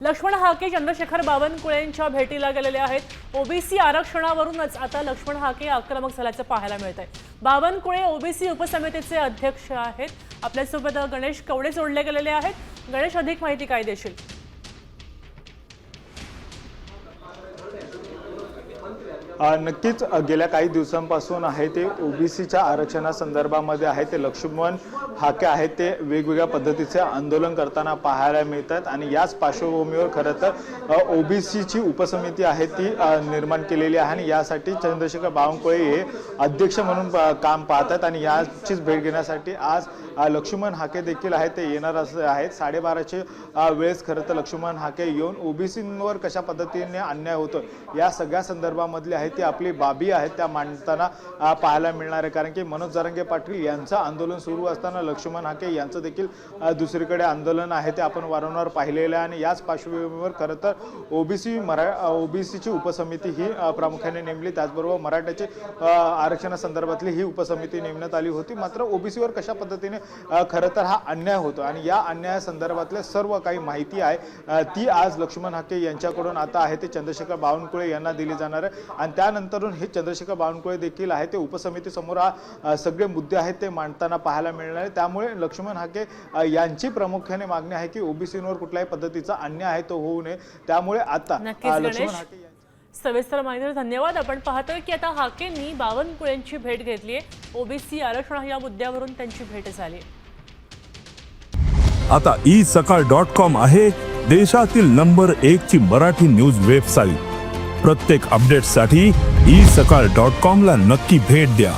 लक्ष्मण हाके चंद्रशेखर बावनकुळेंच्या भेटीला गेलेले आहेत। ओबीसी आरक्षणावरूनच आता लक्ष्मण हाके आक्रमक झाल्याचं पाहायला मिळतंय। बावनकुळे ओबीसी उपसमितीचे अध्यक्ष आहेत। आपल्यासोबत गणेश कवडे जोडले गेलेले आहेत। गणेश, अधिक माहिती काय देशील? नक्कीच गेल्या काही दिवसांपासून आहे ते ओबीसीच्या आरक्षणासंदर्भामध्ये आहे ते लक्ष्मण हाके आहेत ते वेगवेगळ्या पद्धतीचे आंदोलन करताना पाहायला मिळतात आणि याच पार्श्वभूमीवर खरं तर ओबीसीची उपसमिती आहे ती निर्माण केलेली आहे आणि यासाठी चंद्रशेखर बावनकुळे हे अध्यक्ष म्हणून काम पाहतात आणि याचीच भेट घेण्यासाठी आज लक्ष्मण हाके देखील आहेत ते येणार आहेत। 12:30चे वेळेस खरं तर लक्ष्मण हाके येऊन ओबीसींवर कशा पद्धतीने अन्याय होतो या सगळ्या संदर्भामधली आहे ती आपली बाबी आहेत त्या मांडताना पाहायला मिळणार आहे। कारण की मनोज जरांगे पाटील यांचं आंदोलन सुरू असताना लक्ष्मण हाके यांचं देखील दुसरीकडे आंदोलन आहे ते आपण वारंवार पाहिलेलं आहे आणि याच पार्श्वभूमीवर खरं तर ओबीसीची उपसमिती ही प्रामुख्याने नेमली, त्याचबरोबर मराठ्याची आरक्षणासंदर्भातली ही उपसमिती नेमण्यात आली होती। मात्र ओबीसीवर कशा पद्धतीने खरं तर हा अन्याय होतो आणि या अन्यायासंदर्भातले सर्व काही माहिती आहे ती आज लक्ष्मण हाके यांच्याकडून आता आहे ते चंद्रशेखर बावनकुळे यांना दिली जाणार आहे आणि त्यानंतरून हे चंद्रशेखर बावनकुळे देखील आहे ते उपसमिती समोर सगळे मुद्दे आहेत ते मांडताना पाहायला मिळणार आहे। त्यामुळे लक्ष्मण हाके यांची प्रामुख्याने मागणी आहे की ओबीसींवर कुठल्याही पद्धतीचा अन्याय आहे तो होऊ नये। त्यामुळे आता लक्ष्मण हाके सविस्तर माहिती धन्यवाद। आपण पाहतोय की आता हाकेंनी बावनकुळेंची भेट घेतली आहे। ओबीसी आरक्षण या मुद्द्यावरून त्यांची भेट झाली। आता isakal.com आहे देशातील नंबर 1 ची मराठी न्यूज वेबसाईट। प्रत्येक अपडेटसाठी isakal.com ला नक्की भेट द्या।